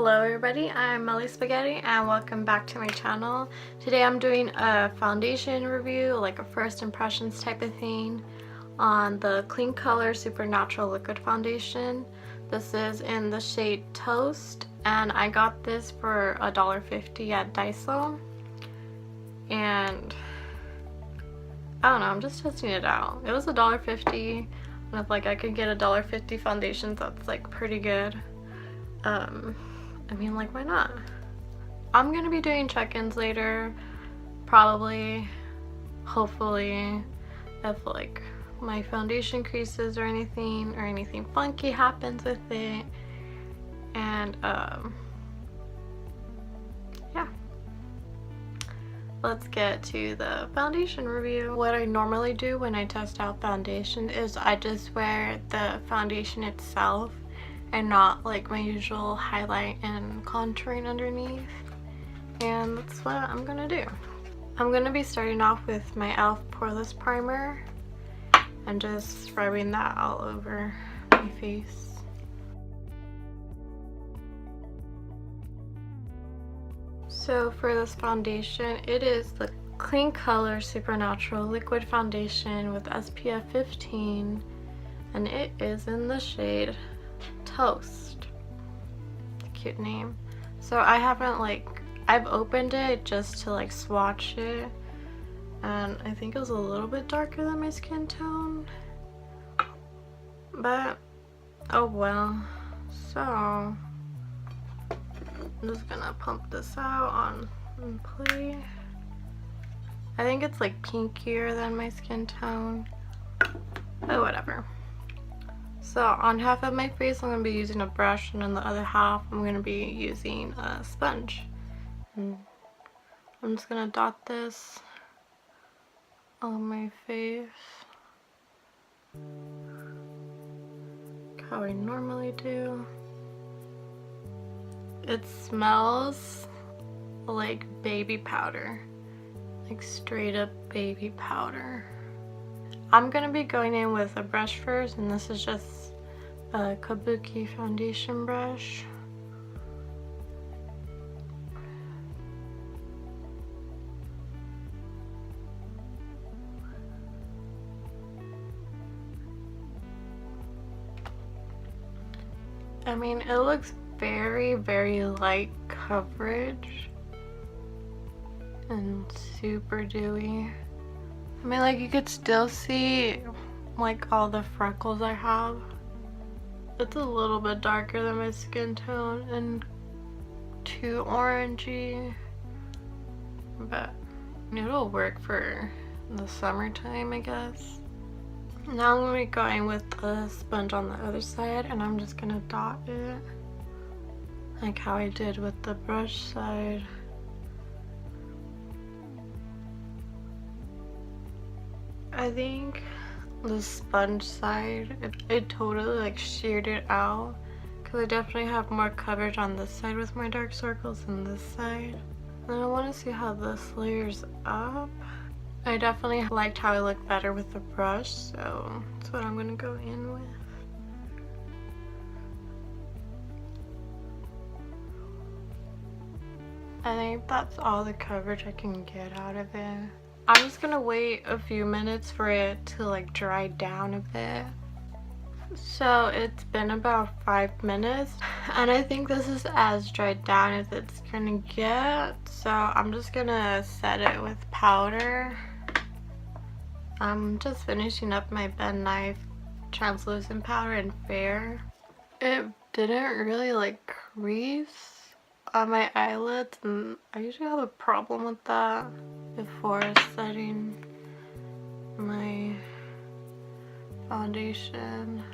Hello everybody, I'm Meli Spaghetti and welcome back to my channel. Today I'm doing a foundation review, like a first impressions type of thing, on the KleanKolor Super Natural Liquid Foundation. This is in the shade Toast and I got this for $1.50 at Daiso. And I don't know, I'm just testing it out. It was $1.50 and if like I could get $1.50 foundations, that's like pretty good. I mean, like, why not? I'm gonna be doing check-ins later, probably, hopefully, if like my foundation creases or anything funky happens with it. And yeah, let's get to the foundation review. What I normally do when I test out foundation is I just wear the foundation itself and not like my usual highlight and contouring underneath, and that's what I'm gonna do. I'm gonna be starting off with my e.l.f. Poreless Primer and just rubbing that all over my face. So for this foundation, it is the KleanKolor Super Natural Liquid Foundation with SPF 15 and it is in the shade Toast. Cute name. So I haven't I've opened it just to like swatch it, and I think it was a little bit darker than my skin tone, but oh well. So I'm just gonna pump this out on play. I think it's like pinkier than my skin tone, but whatever. So on half of my face I'm going to be using a brush, and on the other half I'm going to be using a sponge. And I'm just going to dot this on my face how I normally do. It smells like baby powder, like straight up baby powder. I'm going to be going in with a brush first, and this is just a Kabuki foundation brush. I mean, it looks very, very light coverage and super dewy. I mean, like, you could still see like all the freckles I have. It's a little bit darker than my skin tone and too orangey, but it'll work for the summertime, I guess. Now I'm going to be going with a sponge on the other side, and I'm just going to dot it like how I did with the brush side. I think the sponge side, it totally like sheared it out, because I definitely have more coverage on this side with my dark circles than this side. And I want to see how this layers up. I definitely liked how I look better with the brush, so that's what I'm going to go in with. I think that's all the coverage I can get out of it. I'm just gonna wait a few minutes for it to like dry down a bit. So it's been about 5 minutes and I think this is as dried down as it's gonna get. So I'm just gonna set it with powder. I'm just finishing up my Ben Knife translucent powder in Fair. It didn't really like crease on my eyelids, and I usually have a problem with that before setting my foundation.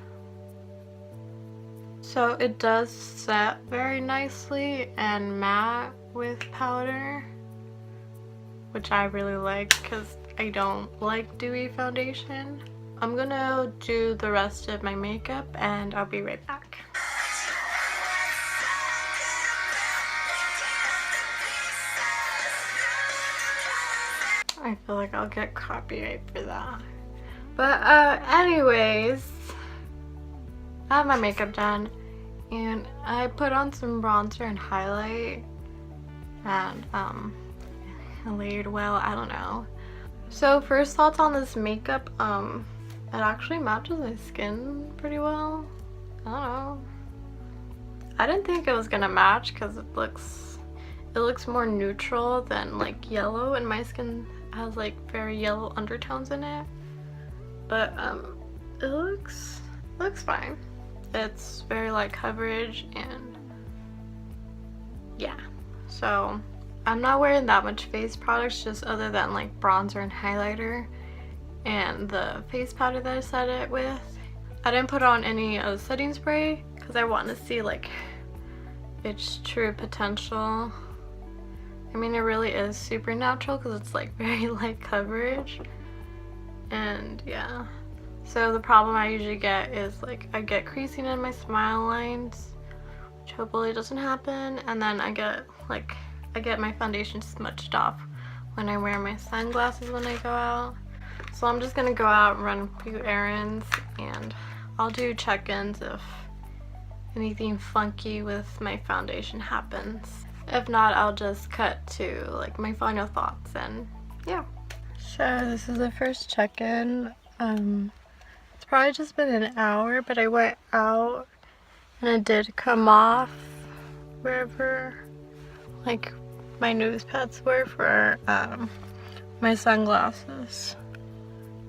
So it does set very nicely and matte with powder, which I really like because I don't like dewy foundation. I'm gonna do the rest of my makeup and I'll be right back. I feel like I'll get copyright for that. But anyways, I have my makeup done and I put on some bronzer and highlight, and I layered well, I don't know. So first thoughts on this makeup, it actually matches my skin pretty well. I don't know. I didn't think it was gonna match because it looks more neutral than like yellow, and my skin has like very yellow undertones in it. But it looks fine. It's very light coverage, and yeah. So I'm not wearing that much face products, just other than like bronzer and highlighter and the face powder that I set it with. I didn't put on any setting spray because I want to see like its true potential. I mean, it really is super natural because it's like very light coverage, and yeah. So the problem I usually get is like I get creasing in my smile lines, which hopefully doesn't happen, and then I get my foundation smudged off when I wear my sunglasses when I go out. So I'm just gonna go out and run a few errands, and I'll do check-ins if anything funky with my foundation happens. If not, I'll just cut to like my final thoughts, and yeah. So this is the first check-in. It's probably just been an hour, but I went out and it did come off wherever like my nose pads were for my sunglasses.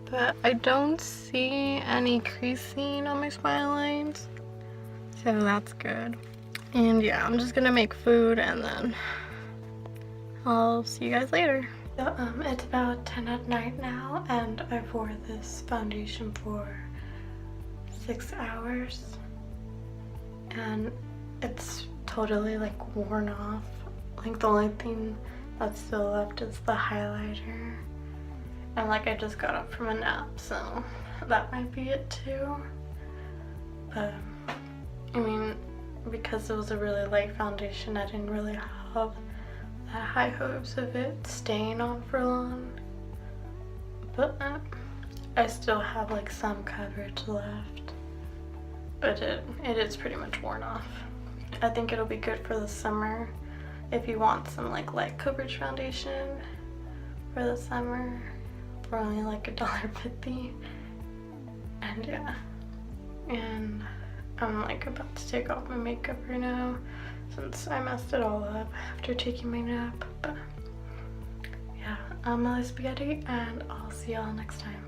But I don't see any creasing on my smile lines, so that's good. And yeah, I'm just gonna make food and then I'll see you guys later. So it's about 10 at night now, and I wore this foundation for 6 hours, and it's totally like worn off. Like the only thing that's still left is the highlighter, and like I just got up from a nap, so that might be it too. But I mean, because it was a really light foundation, I didn't really have that high hopes of it staying on for long. But I still have like some coverage left, but it is pretty much worn off. I think it'll be good for the summer if you want some like light coverage foundation for the summer for only like $1.50. And yeah, and I'm like about to take off my makeup right now since I messed it all up after taking my nap. But yeah, I'm Meli Spaghetti, and I'll see y'all next time.